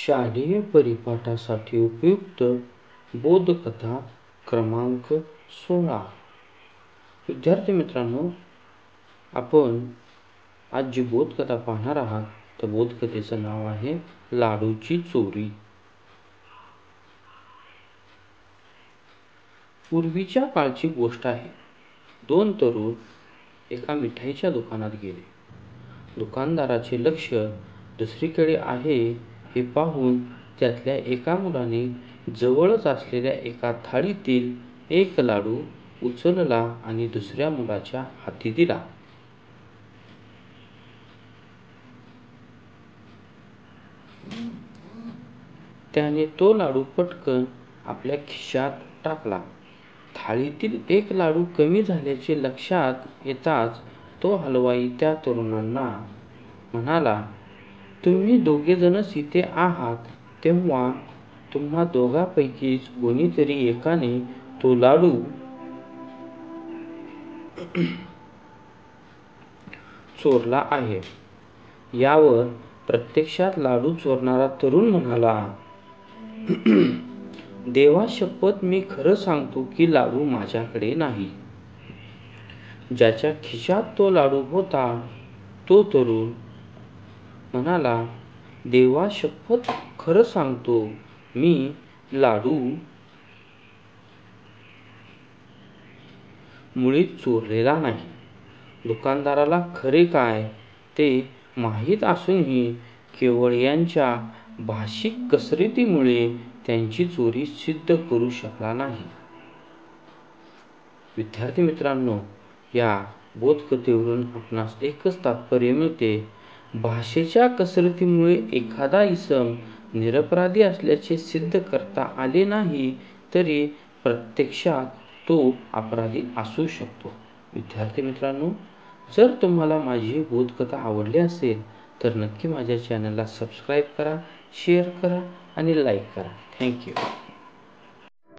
शालेय परिपाठासाठी उपयुक्त बोधकथा क्रमांक 16. विद्यार्थी मित्रांनो, आपण आज जी बोधकथा पाहणार आहात त्या बोधकथेचं नाव आहे लाडूची चोरी. पूर्वीच्या काळची गोष्ट आहे. 2 तरुण एका मिठाईच्या दुकानात गेले. दुकानदाराचे लक्ष दुसरीकडे आहे हे पाहून त्यातल्या एका मुलाने जवळच असलेल्या एका थाळीतील एक लाडू उचलला आणि दुसऱ्या मुलाच्या हाती दिला. त्याने तो लाडू पटकन आपल्या खिशात टाकला. थाळीतील एक लाडू कमी झाल्याचे लक्षात येताच तो हलवाई त्या तरुणांना म्हणाला, "तुम्ही दोघेजणच इथे आहात तेव्हा तुम्हा दोघांपैकीच कोणीतरी एकाने तो लाडू चोरला आहे." यावर प्रत्यक्षात लाडू चोरणारा तरुण म्हणाला, "देवाशपथ मी खरं सांगतो की लाडू माझ्याकडे नाही." ज्याच्या खिशात तो लाडू होता तो तरुण म्हणाला, "देवाशपथ खरं सांगतो मी लाडू मुळीच चोरलेला नाही." दुकानदाराला खरे काय ते माहीत असूनही केवळ यांच्या भाषिक कसरतीमुळे त्यांची चोरी सिद्ध करू शकला नाही. विद्यार्थी मित्रांनो, या बोधकथेवरून आपणास एकच तात्पर्य मिळते, भाषेच्या कसरतीमुळे एखादा इसम निरपराधी असल्याचे सिद्ध करता आले नाही तरी प्रत्यक्षात तो अपराधी असू शकतो. विद्यार्थी मित्रांनो, जर तुम्हाला माझी ही बोधकथा आवडली असेल तर नक्की माझ्या चॅनलला सबस्क्राईब करा, शेअर करा आणि लाईक करा. थँक्यू.